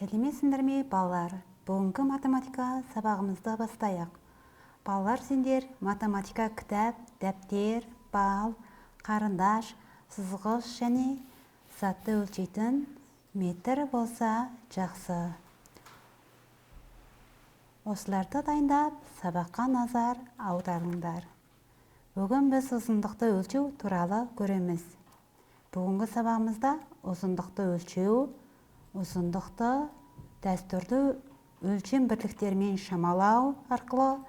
Сәлеметсіңдер ме, балалар? Бүгінгі математика сабағымызды бастайық. Балалар, сендер математика кітап, дәптер, бал, қарындаш, сызғыш және затты өлшейтін метр болса жақсы. Осыларды дайындап, сабаққа назар аударыңдар. Бүгін біз ұзындықты өлшеу туралы көреміз. Бүгінгі сабағымызда ұзындықты өлшеу, ұзындықты дәстүрлі өлшем бірліктермен шамалау арқылы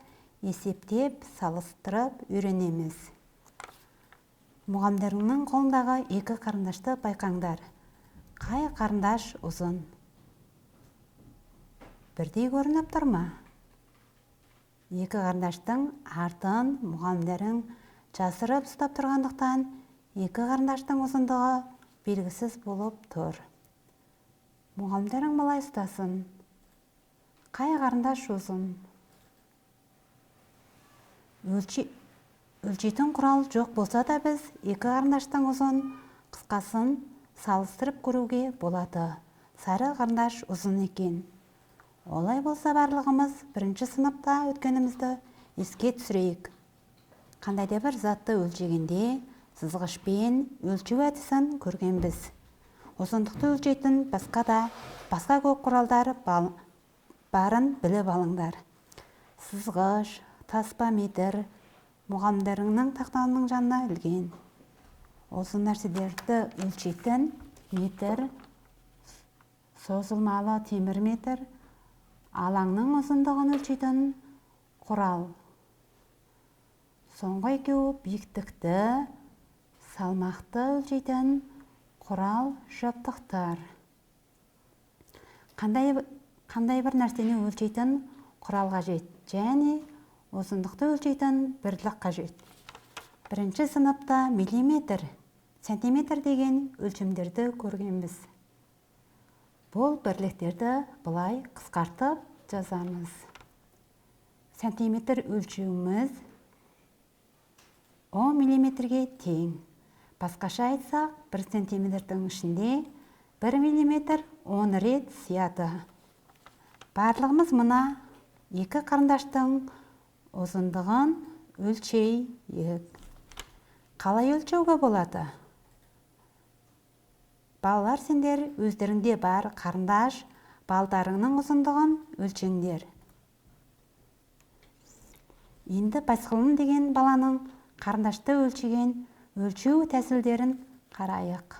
есептеп, салыстырып үйренеміз. Мұғалімдеріңнің қолындағы екі қарындашты байқаңдар. Қай қарындаш ұзын? Бірдей көрініп тұр ма? Екі қарындаштың артын мұғалімдерің жасырып ұстап тұрғандықтан, екі қарындаштың ұзындығы белгісіз болып тұр. Мұғалімдерің былай ұстасын. Қай қарындаш ұзын? Өлшейтін құрал жоқ болса да біз екі қарындаштың ұзын қысқасын салыстырып көруге болады. Сары қарындаш ұзын екен. Олай болса барлығымыз бірінші сыныпта өткенімізді еске түсірейік. Қандайда бір затты өлшегенде сызғышпен өлшеу әдісін көргенбіз. Ұзындықты өлшейтін басқа көп құралдар барын біліп алыңдар. Сызғыш, таспаметр мұғалімдеріңнің тақтаның жанына ілген. Осы нәрселерді өлшейтін метр, созылмалы темір метр, алаңның ұзындығын өлшейтін құрал. Соңғы екеуі биіктікті, салмақты өлшейтін құрал жабдықтар. Қандай бір нәрсені өлшейтін құрал қажет және ұзындықты өлшейтін бірлік қажет. Бірінші сыныпта миллиметр, сантиметр деген өлшемдерді көргенбіз. Бұл бірліктерді былай қысқартып жазамыз. Сантиметр өлшеуіміз 10 миллиметрге тең. Басқаша айтсақ, 1 сантиметрдің ішінде 1 миллиметр 10 рет сияды. Барлығымыз мұна екі қарындаштың ұзындығын өлшейік. Қалай өлшеуге болады? Балалар, сендер өздеріңде бар қарындаш балдарыңның ұзындығын өлшеңдер. Енді Байсқылым деген баланың қарындашты өлшеген өлшеу тәсілдерін қарайық.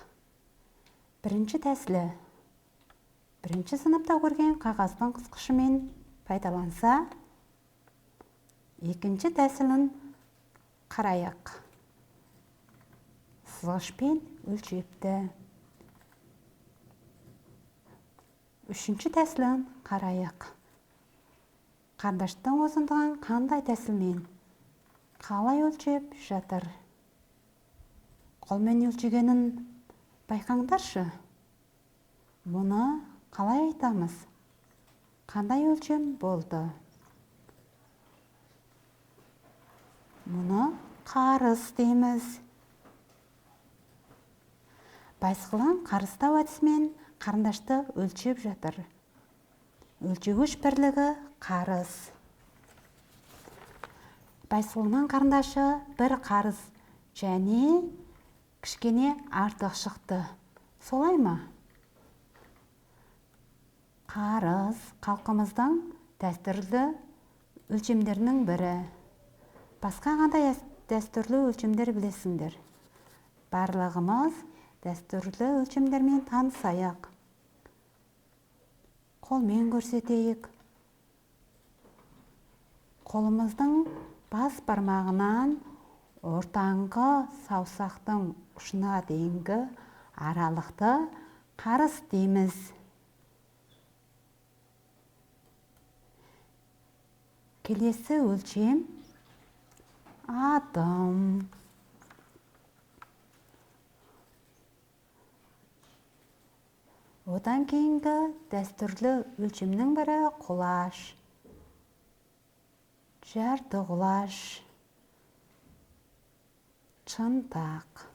Бірінші тәсілі. Бірінші сыныпта көрген қағаздың қысқышымен пайдаланса, екінші тәсілін қарайық. Сызғышпен өлшепті. Үшінші тәсілін қарайық. Қарындаштың ұзындығын қандай тәсілмен, қалай өлшеп жатыр? Қолмен өлшегенін байқаңдаршы. Мұны қалай айтамыз? Қандай өлшем болды? Мұны қарыс дейміз. Байсқылым қарыстау әдісімен қарындашты өлшеп жатыр. Өлшегіш бірлігі қарыс. Байсқылымның қарындашы бір қарыс және кішкене артық шықты. Солай ма? Қарыс халқымыздың дәстүрлі өлшемдерінің бірі. Басқа қандай дәстүрлі өлшемдер білесіңдер? Барлығымыз дәстүрлі өлшемдермен танысайық. Қолмен көрсетейік. Қолымыздың бас бармағынан ортаңғы саусақтың ұшына дейінгі аралықты қарыс дейміз. Келесі өлшем адым. Одан кейінгі дәстүрлі өлшемнің бірі құлаш, жарты құлаш, шынтақ.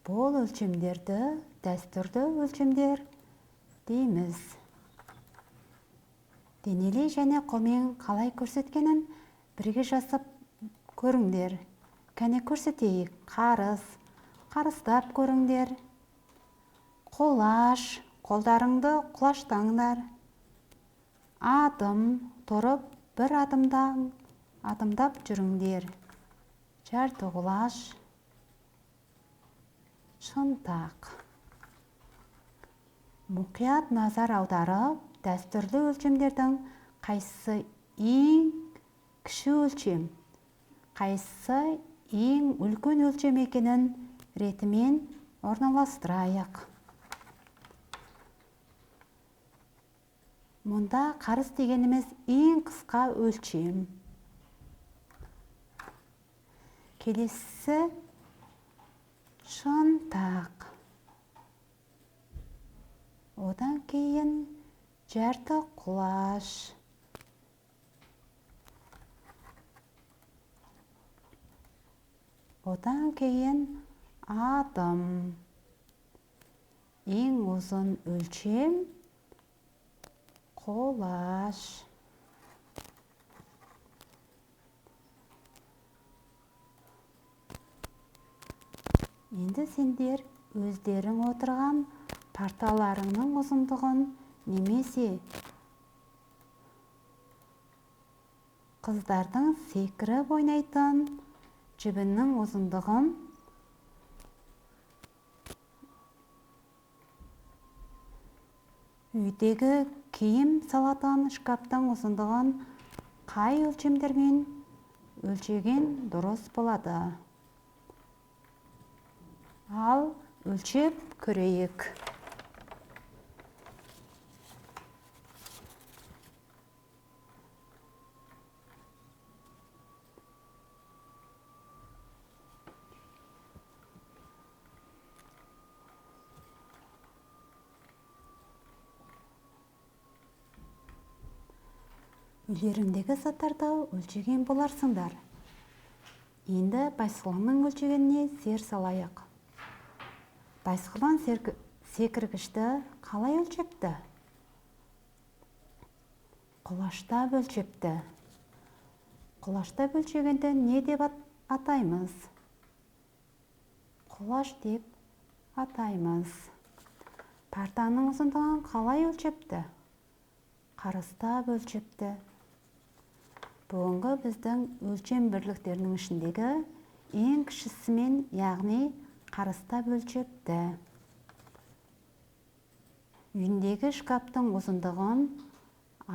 Бұл өлчемдерді дәстүрлі өлчемдер дейміз. Денелей және қолмен қалай көрсеткенін бірге жасап көріңдер. Кәне көрсетейік. Қарыстап көріңдер. Қолаш, қолдарыңды құлаштаңдар. Адым, тұрып бір адымдап жүріңдер. Жарты құлаш, шынтақ. Мұқият назар аударып, дәстүрлі өлчемдердің қайсысы ең кіші өлчем, қайсысы ең үлкен өлчем екенін ретімен орналастырайық. Мұнда қарыс дегеніміз ең қысқа өлчем. Келесі шынтақ. Одан кейін жарты құлаш. Одан кейін адым. Ең ұзын өлчем қолаш. Енді сендер өздерің отырған парталарыңның ұзындығын немесе қыздардың секіріп ойнайтын жібінің ұзындығын үйдегі киім салатын шкаптың ұзындығын қай өлчемдермен өлшеген дұрыс болады? Ал өлчеп көрейік. Үйлеріңдегі заттарды өлшеген боларсыңдар. Енді байсқұланның өлшегеніне зер салайық. Байсқұлан секіргішті қалай өлшепті? Құлаштап өлшепті. Құлаштап өлшегенді не деп атаймыз? Құлаш деп атаймыз. Партаның ұзындығын қалай өлшепті? Қарыстап өлшепті. Бүгінгі біздің өлчем бірліктерінің ішіндегі ең кішісімен, яғни қарыстап өлшепті. Үйіндегі шкаптың ұзындығын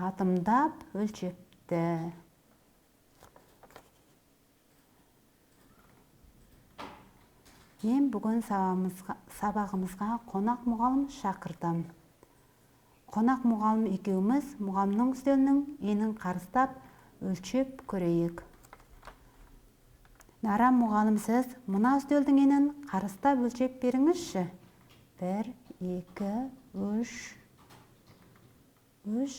адымдап өлшепті. Мен бүгін сабағымызға қонақ мұғалім шақырдым. Қонақ мұғалім екеуміз мұғалімнің үстелінің енін қарыстап өлшеп көрейік. Нара мұғалім, сіз мұна үстелдің енін қарыстап өлшеп беріңізші. 1, 2, 3. 3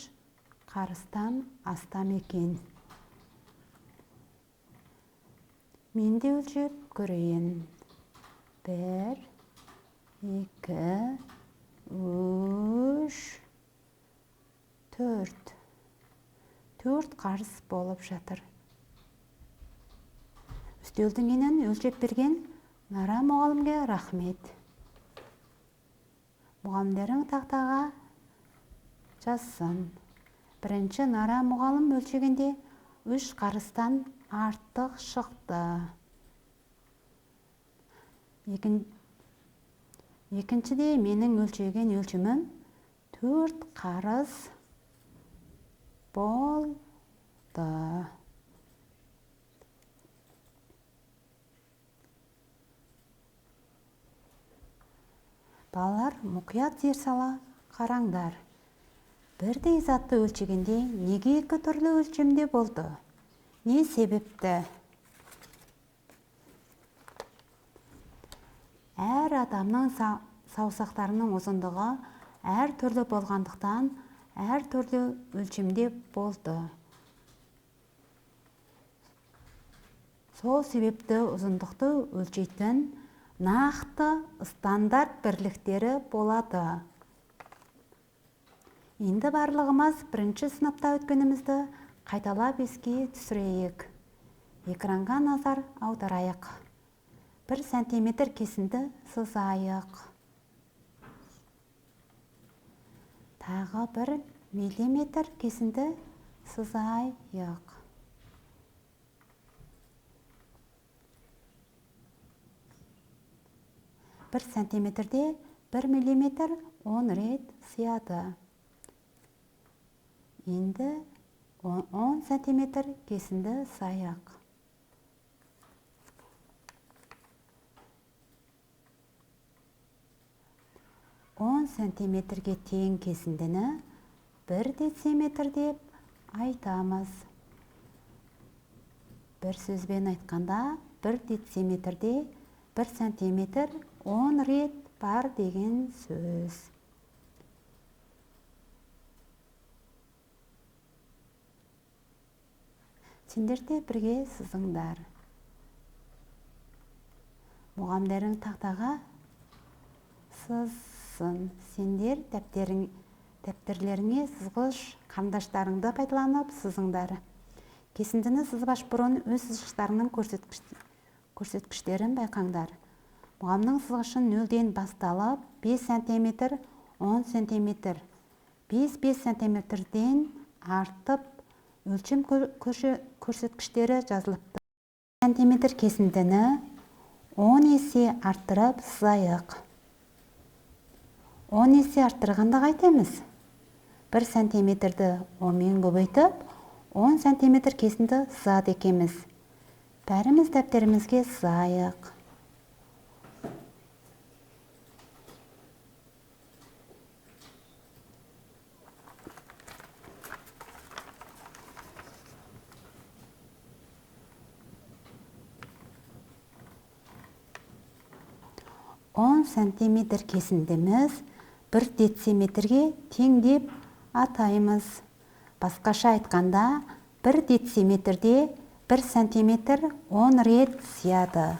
қарыстан астам екен. Мен де өлшеп көрейін. 1, 2, 3, 4. 4 қарыс болып жатыр. Үстелдің енін өлшеп берген Нара мұғалімге рахмет. Мұғалімдерің тақтаға жазсын. Бірінші Нара мұғалім өлшегенде 3 қарыстан артық шықты. Екіншіде менің өлшеген өлшемім 4 қарыс болды. Балалар, мұқият зер сала қараңдар. Бірдей затты өлшегенде неге 2 түрлі өлшемде болды? Не себепті? Әр адамның саусақтарының ұзындығы әр түрлі болғандықтан әр түрлі өлшемде болды. Сол себепті ұзындықты өлшейтін нақты стандарт бірліктері болады. Енді барлығымыз бірінші сыныпта өткенімізді қайталап еске түсірейік. Экранға назар аударайық. 1 сантиметр кесінді сызайық. Тағы 1 миллиметр кесінді сызайық. 1 сантиметрде 1 миллиметр 10 рет сыяды. Енді 10 сантиметр кесінді сызайық. 10 сантиметрге тең кесіндіні 1 дециметр деп айтамыз. Бір сөзбен айтқанда 1 дециметрде 1 сантиметр 10 рет бар деген сөз. Сендер де бірге сызыңдар. Мұғалімдерің тақтаға сызсын. Сендер дәптерлеріңе сызғыш қарындаштарыңды пайдаланып сызыңдар. Кесіндіні сызбаш бұрын өз сызғыштарының көрсеткіштерін байқаңдар. Мұғалімнің сызғышын 0-ден басталып 5 сантиметр, 10 сантиметр, 5 сантиметрден артып өлшем көрсеткіштері жазылыпты. Сантиметр кесіндіні 10 есе арттырып сызайық. 10 есе арттырғанда қайтеміз? 1 сантиметрді 10-мен көбейтіп, 10 сантиметр кесінді сызады екеміз. Бәріміз дәптерімізге сызайық. Сантиметр кесіндіміз 1 дециметрге тең деп атаймыз. Басқаша айтқанда 1 дециметрде 1 сантиметр 10 рет сыяды.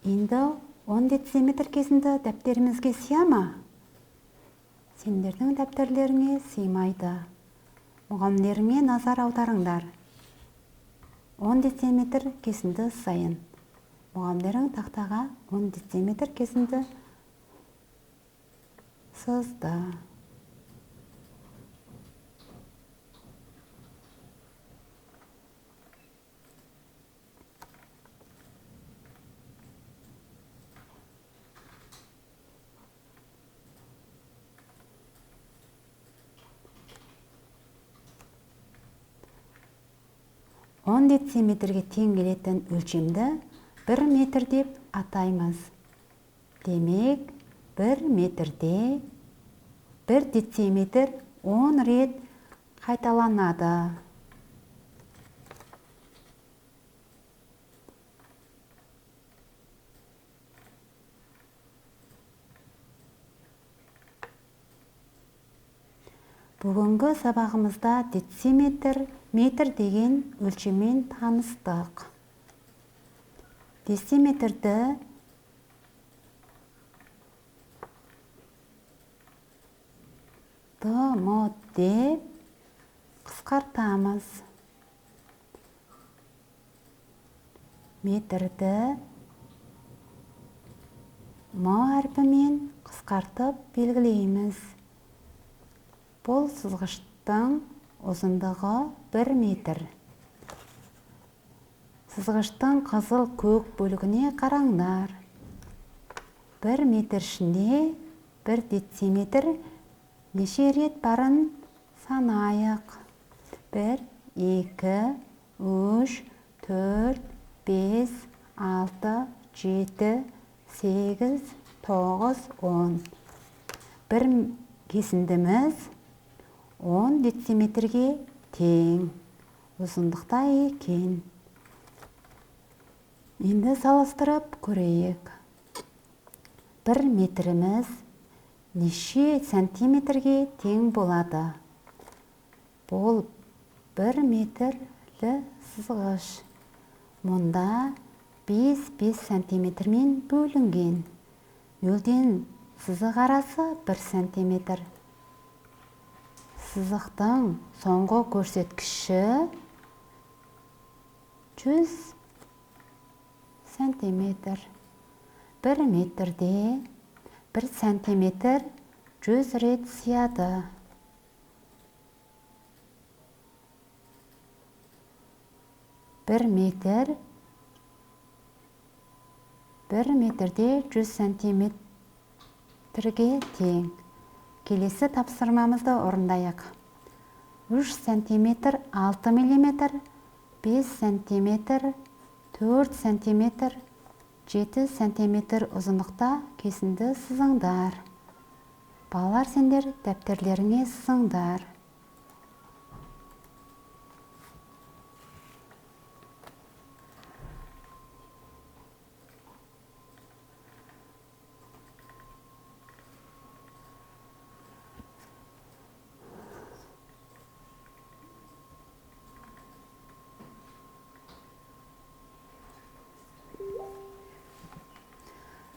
Енді 10 дециметр кесінді дәптерімізге сыя ма? Сендердің дәптерлеріңе сыймайды. Мұғалімдеріңе назар аударыңдар. 10 дециметр кесінді сызайын. Мұғалімдерің тақтаға 10 дециметр кесінді сызды. 10 дециметрге тең келетін өлшемді 1 метр деп атаймыз. Демек, 1 метрде 1 дециметр 10 рет қайталанады. Бүгінгі сабағымызда дециметр, метр деген өлшеммен таныстық. Дециметрді дм деп қысқартамыз. Метрді м әрпімен қысқартып белгілейміз. Бұл сызғыштың ұзындығы 1 метр. Сызғыштың қызыл көк бөлігіне қараңдар. 1 метр ішінде 1 дециметр неше рет барын санайық. 1, 2, 3, 4, 5, 6, 7, 8, 9, 10. Бір кесіндіміз 10 дециметрге тең. Ұзындықта екен. Енді салыстырып көрейік. 1 метріміз неше сантиметрге тең болады? Бұл 1 метрлі сызғыш. Мұнда 5 сантиметрмен бөлінген. Нөлден сызық арасы 1 сантиметр. Сызықтың соңғы көрсеткіші 100 сантиметр. 1 метрде 1 сантиметр 100 рет сияды. 1 метрде 100 сантиметрге тең. Келесі тапсырмамызды орындайық. 3 сантиметр 6 миллиметр, 5 сантиметр 4 сантиметр, 7 сантиметр ұзындықта кесінді сызыңдар. Балалар, сендер дәптерлеріңе сызыңдар.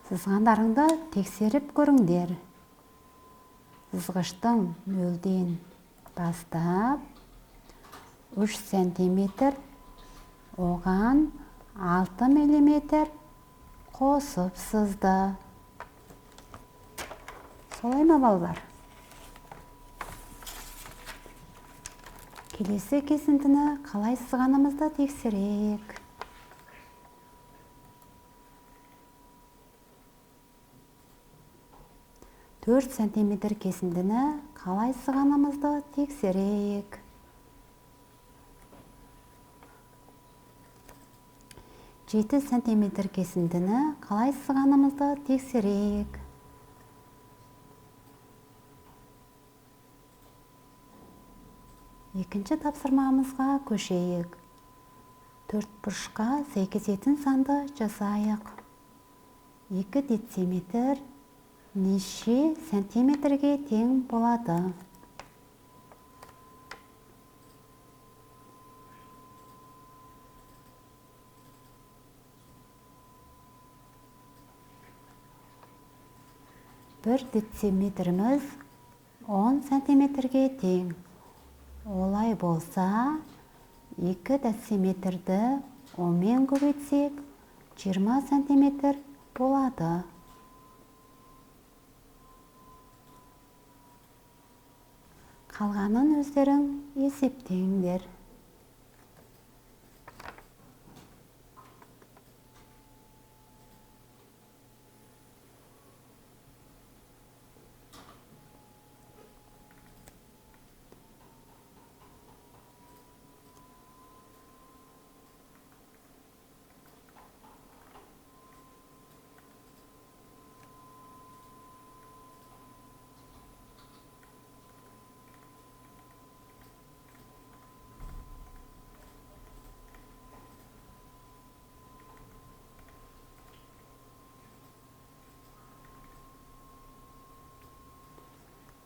Сызғандарыңды тексеріп көріңдер. Сызғыштың нөлден бастап 3 сантиметр, оған 6 миллиметр қосып сызды. Солай ма, балалар? Келесі кесіндіні қалай сызғанымызды тексерейік. 4 сантиметр кесіндіні қалай сызғанымызды тексерейік. 7 сантиметр кесіндіні қалай сызғанымызды тексерейік. 2-ші тапсырмамызға көшейік. 4 бұрышқа сәйкесетін санды жасайық. 2 дециметр неше сантиметрге тең болады? Бір дециметріміз 10 сантиметрге тең. Олай болса, 2 дециметрді 10-мен көбейтсек, 20 сантиметр болады. Қалғанын өздерің есептеңдер.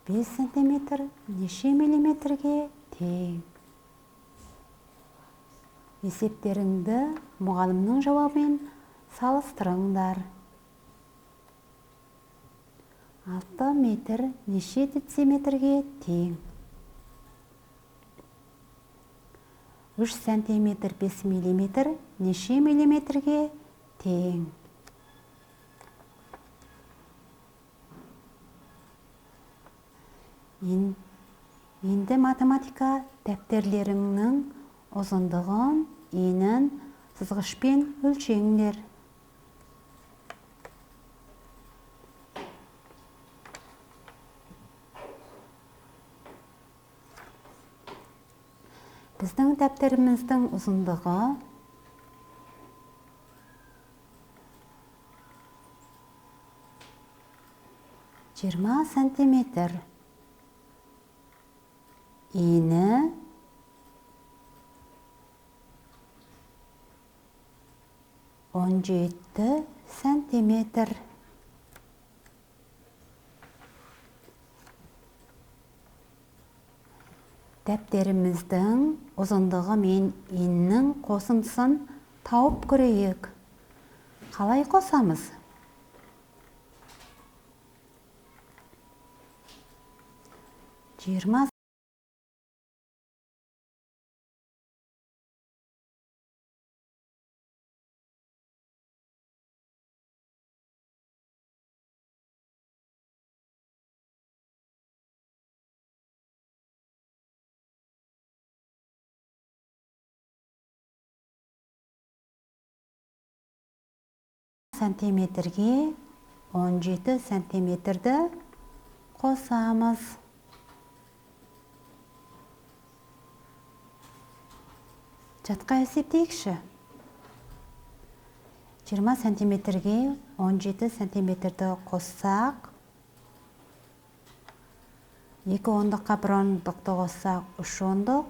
Бес сантиметр неше миллиметрге тең? Есептеріңді мұғалімнің жауабымен салыстырыңдар. 6 метр неше дециметрге тең? 3 сантиметр 5 миллиметр неше миллиметрге тең? Енді математика дәптерлеріңнің ұзындығын, енін сызғышпен өлшеңдер. Біздің дәптеріміздің ұзындығы 20 сантиметр. Ені 17 сантиметр. Дәптеріміздің ұзындығы мен еннің қосындысын тауып көрейік. Қалай қосамыз? Жиырма сантиметрге 17 сантиметрді қосамыз. Жатқа есептейікші. 20 сантиметрге 17 сантиметрді қоссақ, 2 ондыққа 1 ондықты қоссақ, 3 ондық,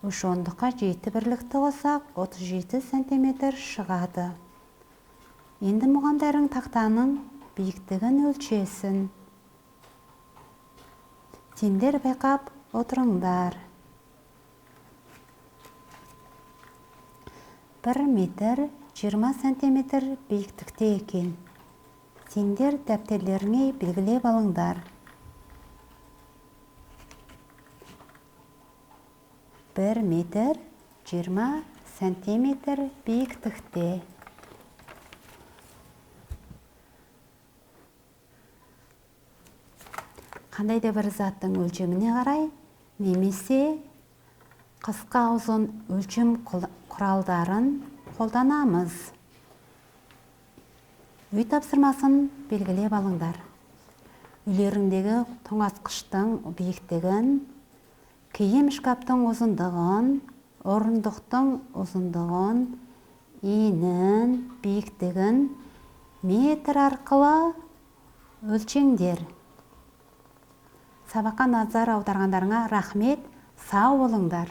3 ондыққа 7 бірлікті қоссақ, 37 сантиметр шығады. Енді мұғалімдерің тақтаның биіктігін өлшесін. Сендер байқап отырыңдар. 1 метр 20 сантиметр биіктікте екен. Сендер дәптерлеріңе белгілеп алыңдар. 1 метр 20 сантиметр биіктікте. Қандай да бір заттың өлшеміне қарай, немесе қысқа ұзын өлшем құралдарын қолданамыз. Үй тапсырмасын белгілеп алыңдар. Үйлеріңдегі тоңазытқыштың биіктігін, киім шкаптың ұзындығын, орындықтың ұзындығын, енін биіктігін метр арқылы өлшеңдер. Сабаққа назар аударғандарыңа рахмет, сау болыңдар.